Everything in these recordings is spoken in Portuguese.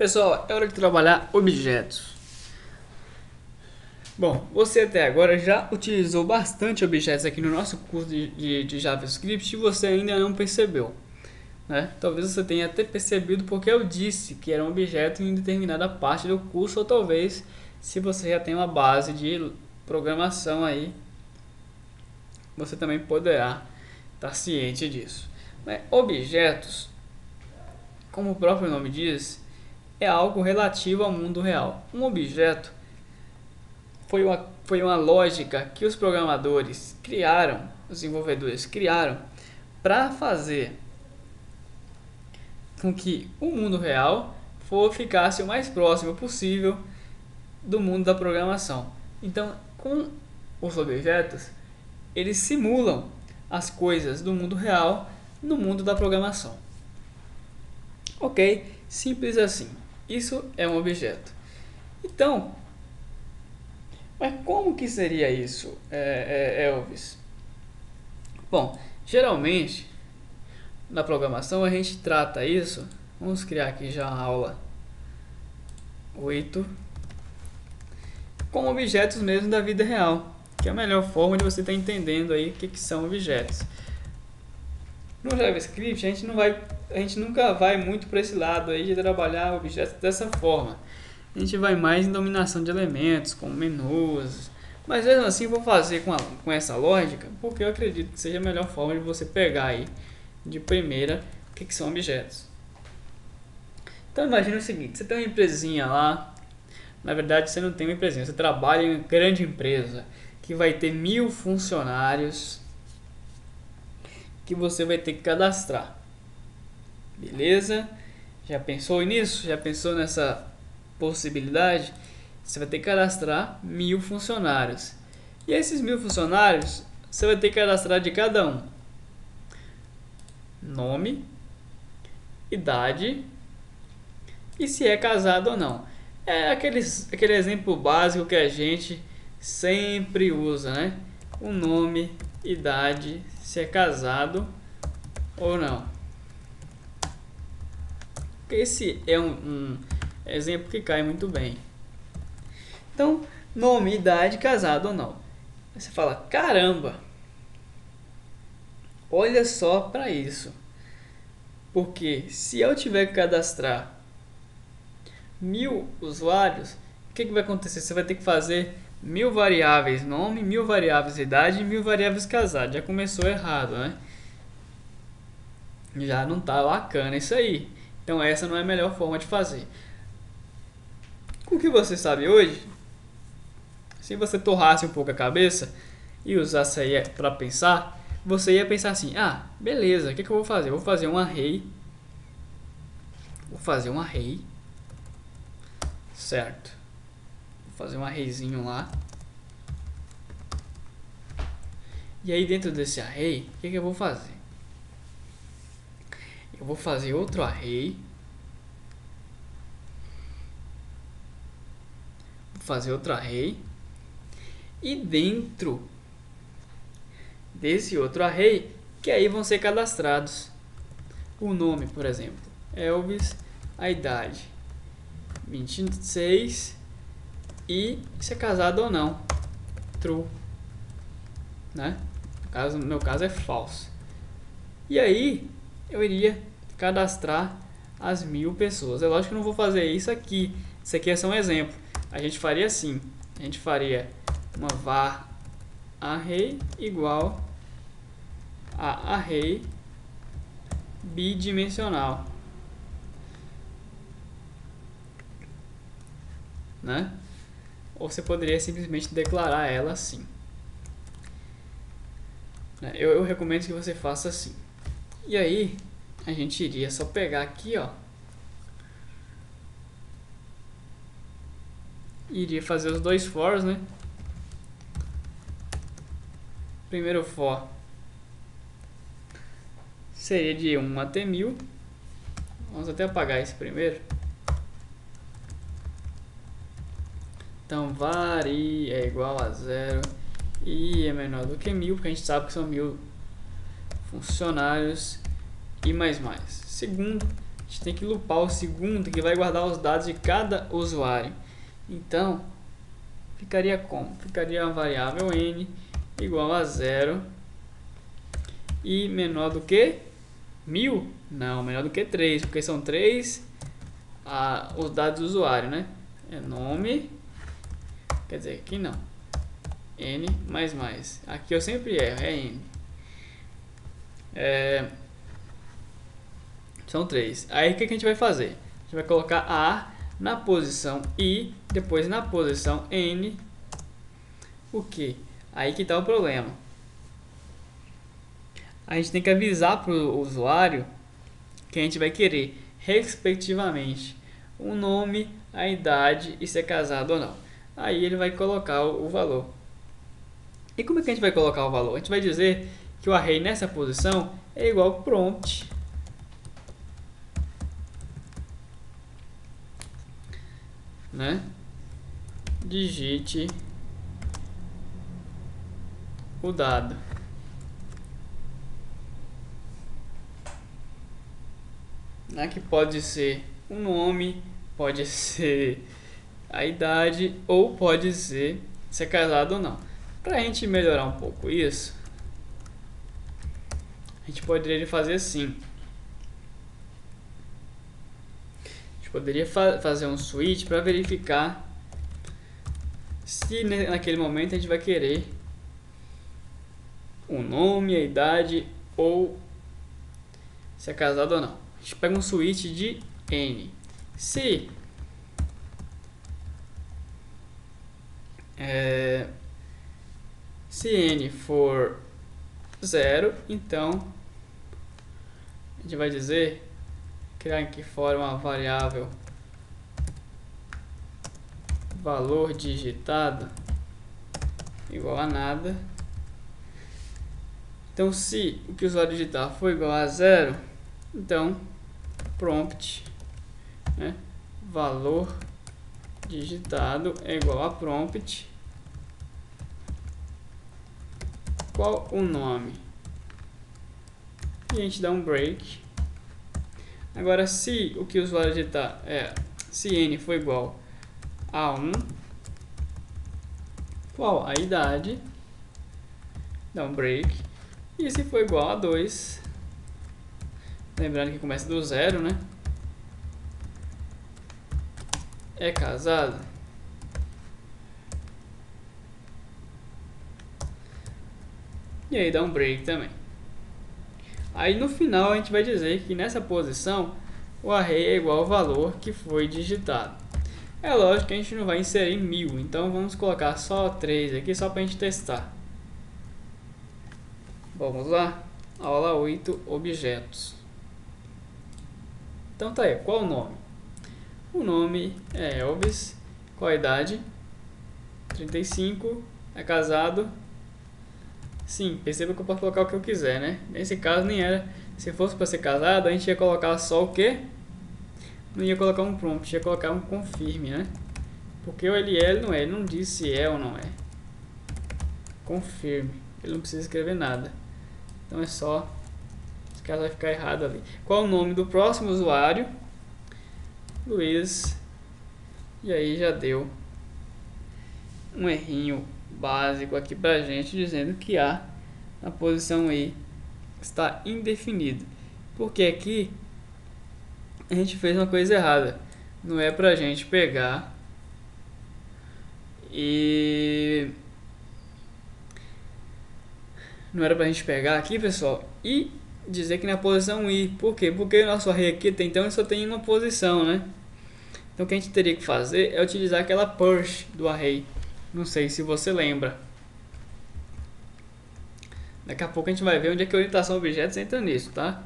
Pessoal, é hora de trabalhar objetos. Bom, você até agora já utilizou bastante objetos aqui no nosso curso de JavaScript e você ainda não percebeu, né? Talvez você tenha até percebido porque eu disse que era um objeto em determinada parte do curso, ou talvez se você já tem uma base de programação aí, você também poderá estar ciente disso. Mas objetos, como o próprio nome diz, é algo relativo ao mundo real. Um objeto foi uma lógica que os programadores criaram, os desenvolvedores criaram, para fazer com que o mundo real ficasse o mais próximo possível do mundo da programação. Então, com os objetos, eles simulam as coisas do mundo real no mundo da programação. Ok? Simples assim. Isso é um objeto. Então, mas como que seria isso, Elvis? Bom, geralmente na programação a gente trata isso. Vamos criar aqui já a aula 8 com objetos mesmo da vida real, que é a melhor forma de você estar entendendo aí o que são objetos. No JavaScript a gente nunca vai muito para esse lado aí de trabalhar objetos dessa forma. A gente vai mais em dominação de elementos, como menus, mas mesmo assim vou fazer com essa lógica, porque eu acredito que seja a melhor forma de você pegar aí de primeira o que são objetos. Então imagina o seguinte, você tem uma empresinha lá, na verdade você não tem uma empresinha, você trabalha em uma grande empresa que vai ter 1000 funcionários que você vai ter que cadastrar. Beleza? Já pensou nisso? Já pensou nessa possibilidade? Você vai ter que cadastrar 1000 funcionários. E esses 1000 funcionários, você vai ter que cadastrar de cada um: nome, idade e se é casado ou não. É aquele exemplo básico que a gente sempre usa, né? O nome, idade, se é casado ou não. Esse é um exemplo que cai muito bem. Então, nome, idade, casado ou não. Você fala, caramba, olha só para isso. Porque se eu tiver que cadastrar 1000 usuários, o que vai acontecer? Você vai ter que fazer 1000 variáveis nome, 1000 variáveis idade e 1000 variáveis casado. Já começou errado, né? Já não tá bacana isso aí. Então essa não é a melhor forma de fazer. Com o que você sabe hoje, se você torrasse um pouco a cabeça e usasse aí para pensar, você ia pensar assim, ah, beleza, o que eu vou fazer? Eu vou fazer um array. Certo. Vou fazer um arrayzinho lá. E aí dentro desse array, o que eu vou fazer? Eu vou fazer outro array. E dentro desse outro array, que aí vão ser cadastrados o nome, por exemplo, Elvis, a idade 26 e se é casado ou não, true, né? No meu caso é false. E aí eu iria cadastrar as 1000 pessoas. É lógico que eu não vou fazer isso aqui. Isso aqui é só um exemplo. A gente faria assim. A gente faria uma var array igual a array bidimensional, né? Ou você poderia simplesmente declarar ela assim. Eu recomendo que você faça assim. E aí a gente iria só pegar aqui, ó, iria fazer os dois fors, né? Primeiro for seria de 1 até 1000. Vamos até apagar esse primeiro. Então var i é igual a 0 e é menor do que 1000, porque a gente sabe que são 1000 funcionários e mais. Segundo, gente tem que loopar o segundo, que vai guardar os dados de cada usuário. Então, ficaria como? Ficaria uma variável n igual a 0 e menor do que 1000? Não, menor do que 3, porque são 3 os dados do usuário, né? É nome, quer dizer, aqui não, n mais. Aqui eu sempre erro, é n. São 3. Aí o que a gente vai fazer? A gente vai colocar a na posição i, depois na posição n. O que? Aí que está o problema. A gente tem que avisar para o usuário que a gente vai querer, respectivamente, o nome, a idade e se é casado ou não. Aí ele vai colocar o valor. E como é que a gente vai colocar o valor? A gente vai dizer que o array nessa posição é igual ao prompt, né? Digite o dado. Né? Que pode ser o nome, pode ser a idade ou pode ser se é casado ou não. Para a gente melhorar um pouco isso, a gente poderia fazer assim. A gente poderia fazer um switch para verificar se naquele momento a gente vai querer o nome, a idade ou se é casado ou não. A gente pega um switch de n. Se n for 0, então a gente vai dizer, criar aqui fora uma variável valor digitado igual a nada. Então, se o que o usuário digitar for igual a 0, então prompt, né, valor digitado é igual a prompt, qual o nome, e a gente dá um break. Agora, se o que o usuário digitar se n for igual a 1, qual a idade, dá um break. E se for igual a 2, lembrando que começa do 0, né? É casado. E aí dá um break também. Aí no final a gente vai dizer que nessa posição o array é igual ao valor que foi digitado. É lógico que a gente não vai inserir 1000, então vamos colocar só 3 aqui só para a gente testar. Vamos lá, aula 8, objetos. Então tá aí, qual o nome? O nome é Elvis. Qual a idade? 35. É casado? Sim, perceba que eu posso colocar o que eu quiser, né? Nesse caso nem era. Se fosse para ser casado, a gente ia colocar só o quê? Não ia colocar um prompt, ia colocar um confirme, né? Porque o ele não é, ele não diz se é ou não é. Confirme. Ele não precisa escrever nada. Então é só, esse caso vai ficar errado ali. Qual o nome do próximo usuário? Luiz. E aí já deu um errinho básico aqui pra gente, dizendo que A na posição I está indefinido. Porque aqui a gente fez uma coisa errada. Não é pra gente pegar e... Não era pra gente pegar aqui, pessoal, e dizer que na posição I. Por quê? Porque o nosso array aqui então só tem uma posição, né? Então o que a gente teria que fazer é utilizar aquela push do array. Não sei se você lembra. Daqui a pouco a gente vai ver onde é que a orientação a objetos entra nisso, tá?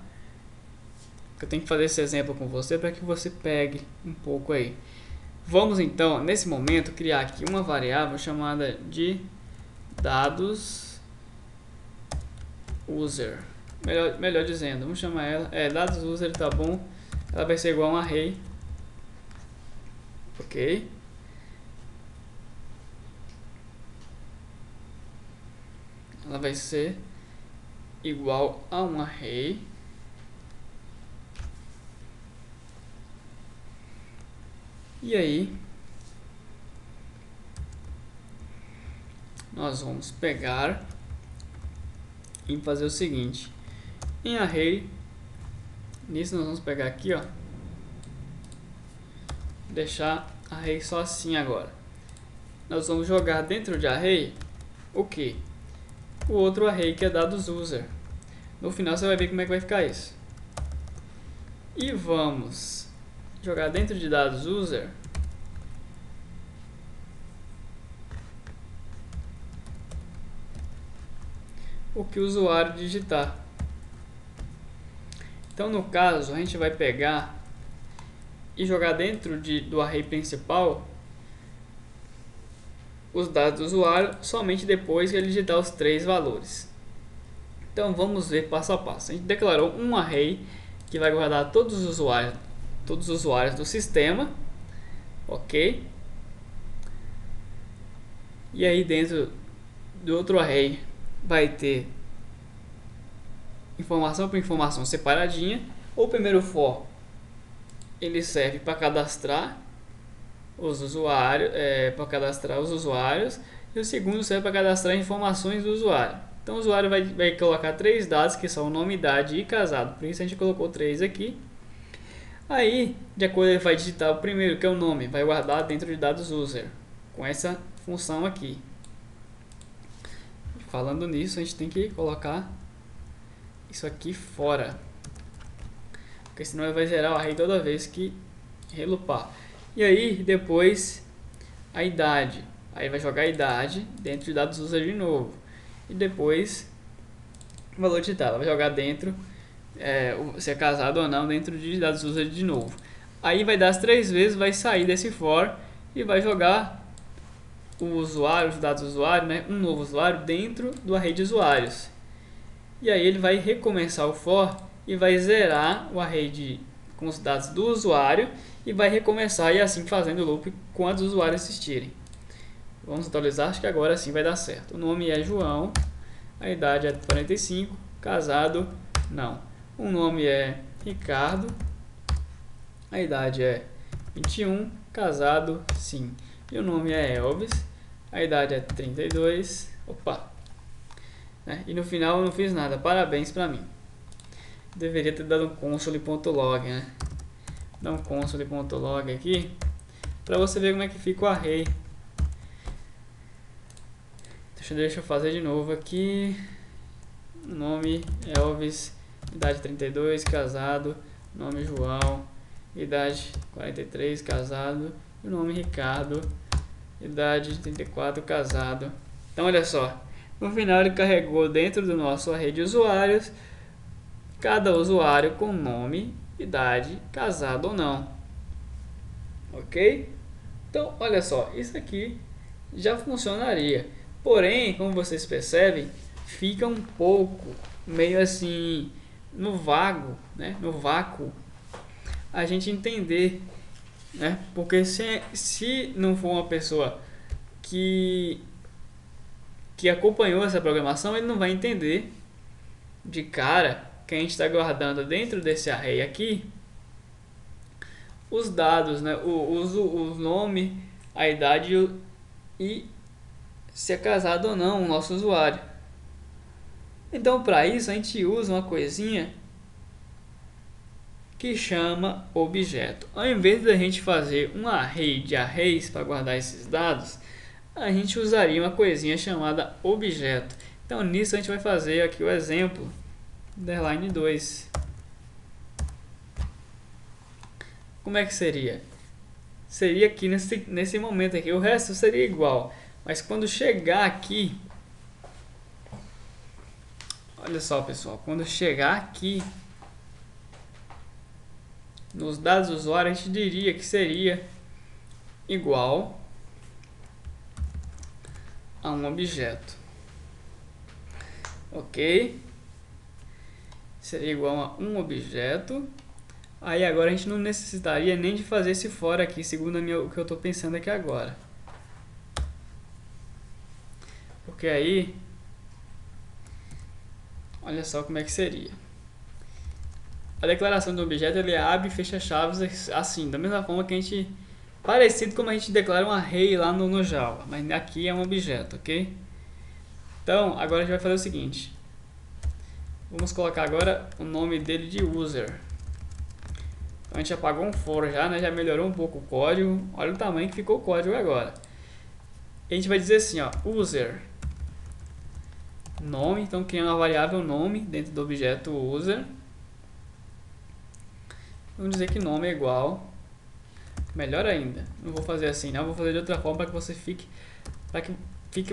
Eu tenho que fazer esse exemplo com você para que você pegue um pouco aí. Vamos então, nesse momento, criar aqui uma variável chamada de dados user. Melhor dizendo, vamos chamar ela, dados user, tá bom? Ela vai ser igual a um array. Ok? Ela vai ser igual a um array E aí nós vamos pegar e fazer o seguinte: em array, nisso nós vamos pegar aqui, ó, deixar array só assim agora. Nós vamos jogar dentro de array o que? O outro array que é dados user. No final você vai ver como é que vai ficar isso. E vamos jogar dentro de dados user o que o usuário digitar. Então no caso a gente vai pegar e jogar dentro do array principal os dados do usuário somente depois que ele digitar os 3 valores. Então vamos ver passo a passo. A gente declarou um array que vai guardar todos os usuários do sistema, ok? E aí dentro do outro array vai ter informação por informação separadinha. O primeiro for ele serve para cadastrar os usuários, e o segundo serve para cadastrar informações do usuário. Então o usuário vai colocar 3 dados que são nome, idade e casado. Por isso a gente colocou 3 aqui. Aí, de acordo, ele vai digitar o primeiro, que é o nome, vai guardar dentro de dados user, com essa função aqui. Falando nisso, a gente tem que colocar isso aqui fora, porque senão ele vai zerar o array toda vez que relupar. E aí, depois, a idade. Aí vai jogar a idade dentro de dados user de novo. E depois, o valor digitado. Vai jogar dentro, se é casado ou não, dentro de dados user de novo. Aí vai dar as 3 vezes, vai sair desse for e vai jogar o usuário, os dados do usuário, né, um novo usuário dentro do array de usuários. E aí ele vai recomeçar o for e vai zerar o array com os dados do usuário e vai recomeçar, e assim fazendo o loop quando os usuários existirem. Vamos atualizar, acho que agora sim vai dar certo. O nome é João, a idade é 45, casado, não. O nome é Ricardo, a idade é 21, casado, sim. E o nome é Elvis, a idade é 32, opa. E no final eu não fiz nada, parabéns pra mim. Deveria ter dado um console.log, né? Dá um console.log aqui, pra você ver como é que fica o array. Deixa eu fazer de novo aqui. Nome Elvis, idade 32, casado. Nome João, idade 43, casado. E o nome Ricardo, idade 34, casado. Então olha só, no final ele carregou dentro do nosso array de usuários cada usuário com nome, idade, casado ou não. Ok? Então olha só, isso aqui já funcionaria. Porém, como vocês percebem, fica um pouco meio assim no vago, né? No vácuo, a gente entender, né? Porque se não for uma pessoa que acompanhou essa programação, ele não vai entender de cara que a gente está guardando dentro desse array aqui os dados, né? O nome, a idade e se é casado ou não o nosso usuário. Então, para isso, a gente usa uma coisinha que chama objeto. Ao invés da gente fazer um array de arrays para guardar esses dados, a gente usaria uma coisinha chamada objeto. Então, nisso a gente vai fazer aqui o exemplo underline 2. Como é que seria? Seria aqui nesse momento aqui, o resto seria igual. Mas quando chegar aqui, olha só pessoal, quando chegar aqui nos dados do usuário, a gente diria que seria igual a um objeto. Ok? Seria igual a um objeto. Aí agora a gente não necessitaria nem de fazer esse for aqui, segundo o que eu estou pensando aqui agora. Porque aí, olha só como é que seria. A declaração do objeto ele abre e fecha chaves assim, da mesma forma que a gente Parecido como a gente declara um array lá no Java, mas aqui é um objeto, ok? Então, agora a gente vai fazer o seguinte. Vamos colocar agora o nome dele de user. Então, a gente apagou um for já, né? Já melhorou um pouco o código. Olha o tamanho que ficou o código agora. E a gente vai dizer assim, ó, user nome, então criando uma variável nome dentro do objeto user. Vamos dizer que nome é igual, melhor ainda, não vou fazer assim não, vou fazer de outra forma para que você fique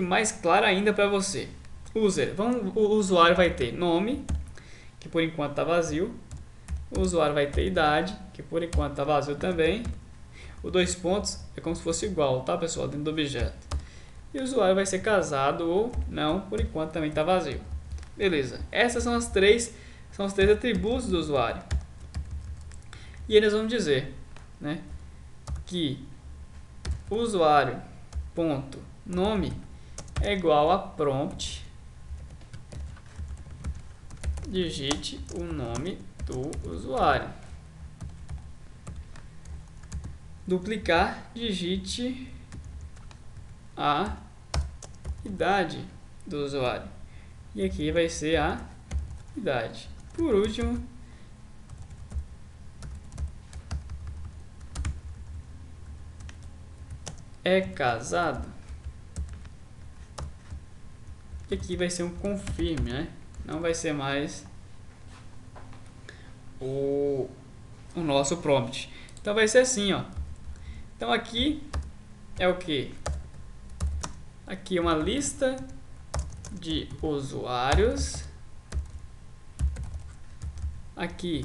mais claro ainda para você. User, o usuário vai ter nome, que por enquanto está vazio. O usuário vai ter idade, que por enquanto está vazio também. O dois pontos é como se fosse igual, tá pessoal, dentro do objeto. E o usuário vai ser casado ou não, por enquanto também está vazio. Beleza, essas são os três atributos do usuário. E eles vão dizer, né, que o usuário.nome é igual a prompt, digite o nome do usuário. Duplicar, digite a idade do usuário. E aqui vai ser a idade. Por último, é casado. E aqui vai ser um confirme, né? Não vai ser mais o nosso prompt. Então vai ser assim, ó. Então aqui é o que? Aqui é uma lista de usuários. Aqui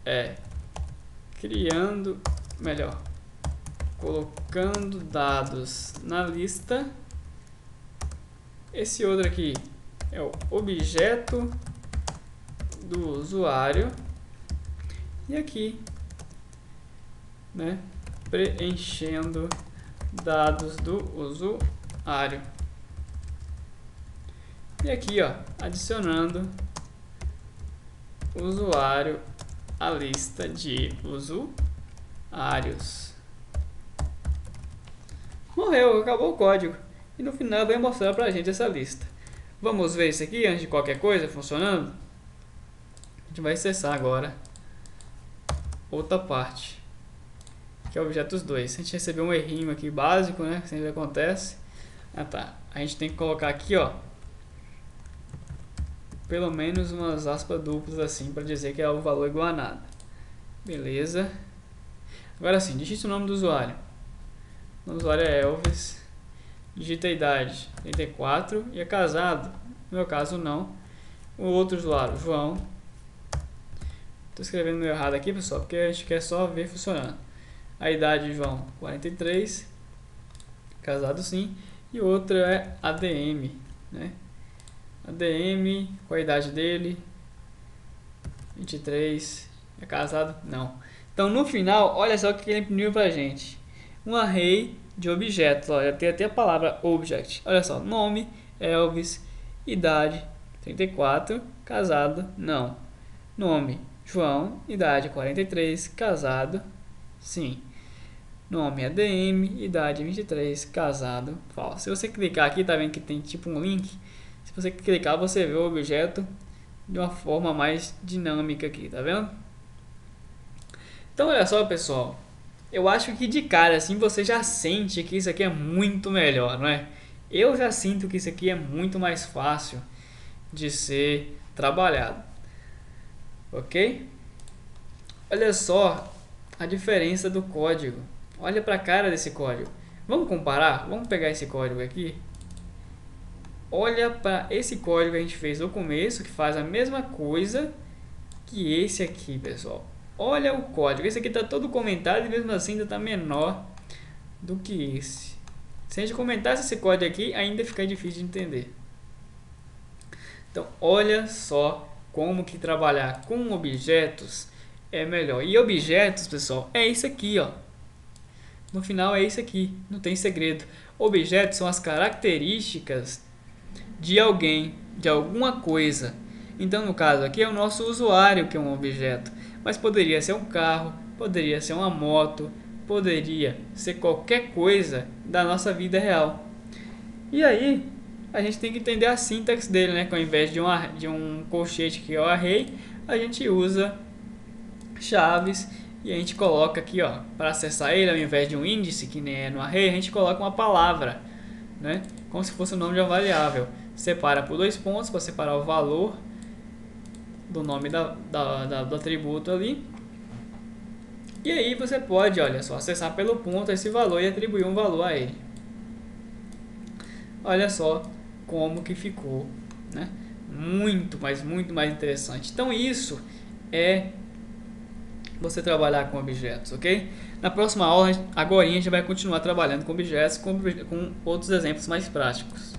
é colocando dados na lista. Esse outro aqui é o objeto do usuário. E aqui, né, preenchendo dados do usuário. E aqui, ó, adicionando usuário à lista de usuários. Morreu, acabou o código. E no final vai mostrar pra gente essa lista. Vamos ver isso aqui antes de qualquer coisa funcionando? A gente vai acessar agora outra parte, que é objetos 2. A gente recebeu um errinho aqui básico, né? Sempre acontece. Ah tá, a gente tem que colocar aqui, ó, pelo menos umas aspas duplas assim, para dizer que é o valor igual a nada. Beleza. Agora sim, digite o nome do usuário. O usuário é Elvis. Digita a idade, 34, e é casado. No meu caso não. O outro usuário, João. Estou escrevendo errado aqui, pessoal, porque a gente quer só ver funcionando. A idade de João, 43. Casado sim. E o outro é ADM, né? ADM, qual a idade dele? 23. É casado? Não. Então no final, olha só o que ele imprimiu pra gente. Um array de objetos. Olha, tem até a palavra object. Olha só, nome, Elvis, idade, 34, casado, não. Nome, João, idade 43, casado, sim. Nome ADM, idade 23, casado, falso. Se você clicar aqui, tá vendo que tem tipo um link? Se você clicar, você vê o objeto de uma forma mais dinâmica aqui, tá vendo? Então olha só, pessoal, eu acho que de cara assim você já sente que isso aqui é muito melhor, não é? Eu já sinto que isso aqui é muito mais fácil de ser trabalhado, ok? Olha só a diferença do código, olha para a cara desse código. Vamos comparar? Vamos pegar esse código aqui. Olha para esse código que a gente fez no começo, que faz a mesma coisa que esse aqui, pessoal. Olha o código, esse aqui está todo comentado e mesmo assim ainda está menor do que esse. Se a gente comentasse esse código aqui, ainda fica difícil de entender. Então, olha só como que trabalhar com objetos é melhor. E objetos, pessoal, é isso aqui, ó. No final é isso aqui, não tem segredo. Objetos são as características de alguém, de alguma coisa. Então, no caso aqui é o nosso usuário que é um objeto, mas poderia ser um carro, poderia ser uma moto, poderia ser qualquer coisa da nossa vida real. E aí, a gente tem que entender a sintaxe dele, né? Que ao invés de um colchete que é o array, a gente usa chaves e a gente coloca aqui, ó, para acessar ele, ao invés de um índice, que nem é no array, a gente coloca uma palavra, né? Como se fosse o nome de uma variável. Separa por 2 pontos para separar o valor do nome do atributo ali. E aí você pode, olha só, acessar pelo ponto esse valor e atribuir um valor a ele. Olha só como que ficou, né? Muito mais interessante. Então isso é você trabalhar com objetos, ok? Na próxima aula, agora a gente vai continuar trabalhando com objetos com outros exemplos mais práticos.